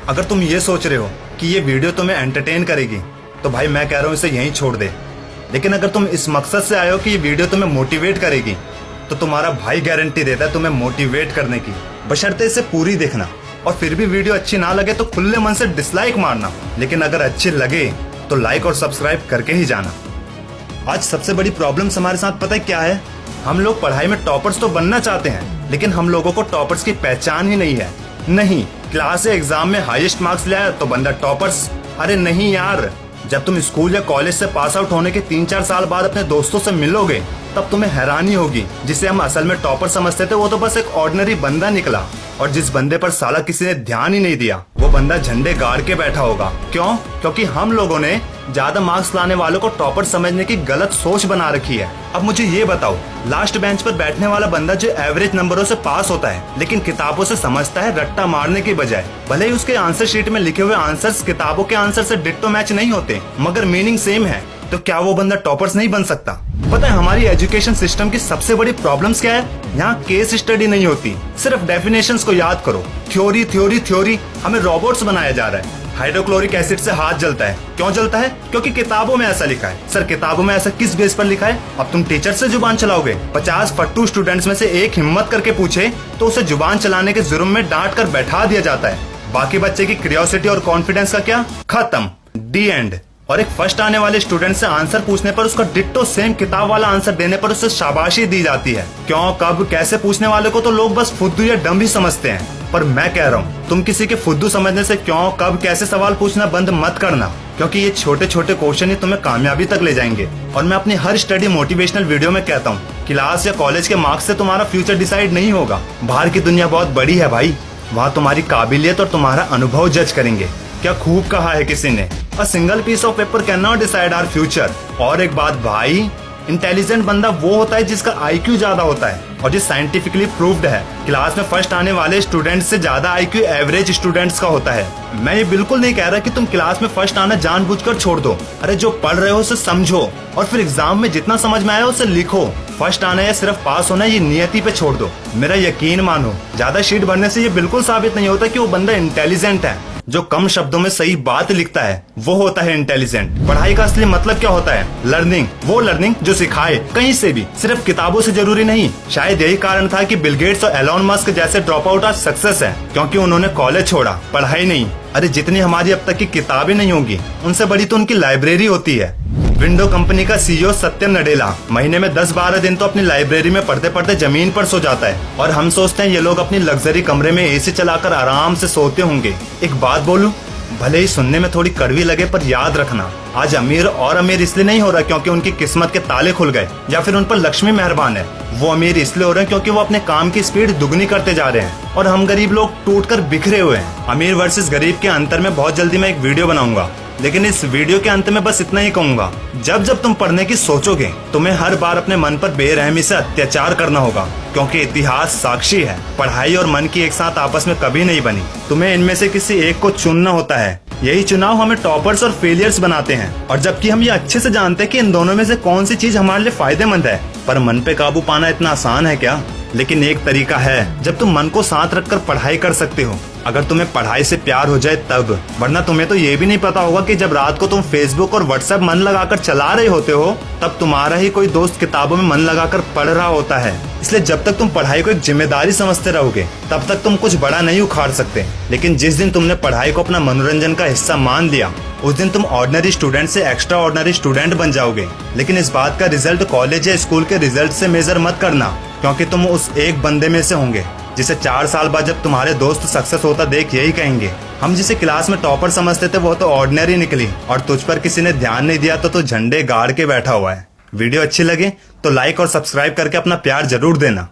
अगर तुम ये सोच रहे हो कि ये वीडियो तुम्हें एंटरटेन करेगी तो भाई मैं कह रहा हूँ इसे यहीं छोड़ दे। लेकिन अगर तुम इस मकसद से आए हो कि ये वीडियो तुम्हें मोटिवेट करेगी तो तुम्हारा भाई गारंटी देता है तुम्हें मोटिवेट करने की, बशर्ते इसे पूरी देखना। और फिर भी वीडियो अच्छी ना लगे तो खुले मन से डिसलाइक मारना, लेकिन अगर अच्छी लगे तो लाइक और सब्सक्राइब करके ही जाना। आज सबसे बड़ी प्रॉब्लम्स हमारे साथ पता है क्या है? हम लोग पढ़ाई में टॉपर्स तो बनना चाहते हैं, लेकिन हम लोगों को टॉपर्स की पहचान ही नहीं है। नहीं, क्लास या एग्जाम में हाईएस्ट मार्क्स ले आया तो बंदा टॉपर्स। अरे नहीं यार, जब तुम स्कूल या कॉलेज से पास आउट होने के 3-4 साल बाद अपने दोस्तों से मिलोगे तब तुम्हें हैरानी होगी, जिसे हम असल में टॉपर समझते थे वो तो बस एक ऑर्डिनरी बंदा निकला। और जिस बंदे पर साला किसी ने ध्यान ही नहीं दिया वो बंदा झंडे गाड़ के बैठा होगा। क्यों? क्योंकि हम लोगों ने ज्यादा मार्क्स लाने वालों को टॉपर समझने की गलत सोच बना रखी है। अब मुझे ये बताओ, लास्ट बेंच पर बैठने वाला बंदा जो एवरेज नंबरों से पास होता है लेकिन किताबों से समझता है रट्टा मारने की बजाय, भले ही उसके आंसर शीट में लिखे हुए आंसर्स किताबों के आंसर से डिट्टो मैच नहीं होते मगर मीनिंग सेम है, तो क्या वो बंदा टॉपर्स नहीं बन सकता? पता है हमारी एजुकेशन सिस्टम की सबसे बड़ी प्रॉब्लम्स क्या है? यहाँ केस स्टडी नहीं होती, सिर्फ डेफिनेशंस को याद करो। थ्योरी थ्योरी थ्योरी, हमें रोबोट्स बनाया जा रहा है। हाइड्रोक्लोरिक एसिड से हाथ जलता है, क्यों जलता है? क्योंकि किताबों में ऐसा लिखा है। सर किताबों में ऐसा किस बेस पर लिखा है? अब तुम टीचर से जुबान चलाओगे? 50 फट्टू स्टूडेंट्स में से एक हिम्मत करके पूछे तो उसे जुबान चलाने के जुर्म में डांट कर बैठा दिया जाता है। बाकी बच्चे की क्यूरियोसिटी और कॉन्फिडेंस का क्या? खत्म, डी एंड। और एक फर्स्ट आने वाले स्टूडेंट से आंसर पूछने पर उसका डिट्टो सेम किताब वाला आंसर देने पर उसे शाबाशी दी जाती है। क्यों, कब, कैसे पूछने वाले को तो लोग बस फुद्दू या डम ही समझते हैं। पर मैं कह रहा हूँ तुम किसी के फुद्दू समझने से क्यों, कब, कैसे सवाल पूछना बंद मत करना, क्योंकि ये छोटे छोटे क्वेश्चन ही तुम्हें कामयाबी तक ले जाएंगे। और मैं अपनी हर स्टडी मोटिवेशनल वीडियो में कहता हूँ क्लास या कॉलेज के मार्क्स से तुम्हारा फ्यूचर डिसाइड नहीं होगा। बाहर की दुनिया बहुत बड़ी है भाई, वहाँ तुम्हारी काबिलियत और तुम्हारा अनुभव जज करेंगे। क्या खूब कहा है किसी ने, a single piece of paper can not decide our future. और एक बात भाई, इंटेलिजेंट बंदा वो होता है जिसका आईक्यू ज्यादा होता है, और ये साइंटिफिकली प्रूव्ड है। क्लास में फर्स्ट आने वाले स्टूडेंट्स से ज्यादा आईक्यू एवरेज स्टूडेंट्स का होता है। मैं ये बिल्कुल नहीं कह रहा कि तुम क्लास में फर्स्ट आना जानबूझकर छोड़ दो। अरे जो पढ़ रहे हो उसे समझो और फिर एग्जाम में जितना समझ में आया उसे लिखो। फर्स्ट आना या सिर्फ पास होना ये नियति पे छोड़ दो। मेरा यकीन मानो, ज्यादा शीट भरने से ये बिल्कुल साबित नहीं होता कि वो बंदा इंटेलिजेंट है। जो कम शब्दों में सही बात लिखता है वो होता है इंटेलिजेंट। पढ़ाई का असली मतलब क्या होता है? लर्निंग, वो लर्निंग जो सिखाए कहीं से भी, सिर्फ किताबों से जरूरी नहीं। शायद यही कारण था कि बिल गेट्स और एलोन मस्क जैसे ड्रॉप आउट आज सक्सेस है, क्योंकि उन्होंने कॉलेज छोड़ा, पढ़ाई नहीं। अरे जितनी हमारी अब तक की किताबें नहीं होंगी उनसे बड़ी तो उनकी लाइब्रेरी होती है। विंडो कंपनी का सीईओ सत्य नडेला महीने में 10-12 दिन तो अपनी लाइब्रेरी में पढ़ते पढ़ते जमीन पर सो जाता है, और हम सोचते हैं ये लोग अपनी लग्जरी कमरे में एसी चलाकर आराम से सोते होंगे। एक बात बोलूं, भले ही सुनने में थोड़ी कड़वी लगे पर याद रखना, आज अमीर और अमीर इसलिए नहीं हो रहा क्योंकि उनकी किस्मत के ताले खुल गए या फिर उन पर लक्ष्मी मेहरबान है। वो अमीर इसलिए हो रहे हैं क्योंकि वो अपने काम की स्पीड दुगनी करते जा रहे हैं, और हम गरीब लोग टूटकर बिखरे हुए हैं। अमीर वर्सेस गरीब के अंतर में बहुत जल्दी मैं एक वीडियो बनाऊंगा, लेकिन इस वीडियो के अंत में बस इतना ही कहूंगा, जब जब तुम पढ़ने की सोचोगे तुम्हें हर बार अपने मन पर बेरहमी से अत्याचार करना होगा, क्योंकि इतिहास साक्षी है पढ़ाई और मन की एक साथ आपस में कभी नहीं बनी। तुम्हें इनमें से किसी एक को चुनना होता है। यही चुनाव हमें टॉपर्स और फेलियर्स बनाते हैं, और जबकि हम ये अच्छे से जानते हैं कि इन दोनों में से कौन सी चीज हमारे लिए फायदेमंद है। पर मन पे काबू पाना इतना आसान है क्या? लेकिन एक तरीका है जब तुम मन को साथ रखकर पढ़ाई कर सकते हो, अगर तुम्हें पढ़ाई से प्यार हो जाए तब। वरना तुम्हें तो ये भी नहीं पता होगा कि जब रात को तुम फेसबुक और व्हाट्सएप मन लगाकर चला रहे होते हो तब तुम्हारा ही कोई दोस्त किताबों में मन लगाकर पढ़ रहा होता है। इसलिए जब तक तुम पढ़ाई को एक जिम्मेदारी समझते रहोगे तब तक तुम कुछ बड़ा नहीं उखाड़ सकते। लेकिन जिस दिन तुमने पढ़ाई को अपना मनोरंजन का हिस्सा मान लिया उस दिन तुम ऑर्डिनरी स्टूडेंट से एक्स्ट्रा ऑर्डिनरी स्टूडेंट बन जाओगे। लेकिन इस बात का रिजल्ट कॉलेज या स्कूल के रिजल्ट से मेजर मत करना, क्योंकि तुम उस एक बंदे में से होंगे जिसे 4 साल बाद जब तुम्हारे दोस्त सक्सेस होता देख यही कहेंगे, हम जिसे क्लास में टॉपर समझते थे वो तो ऑर्डिनरी निकली, और तुझ पर किसी ने ध्यान नहीं दिया तो तू झंडे गाड़ के बैठा हुआ है। वीडियो अच्छी लगे तो लाइक और सब्सक्राइब करके अपना प्यार जरूर देना।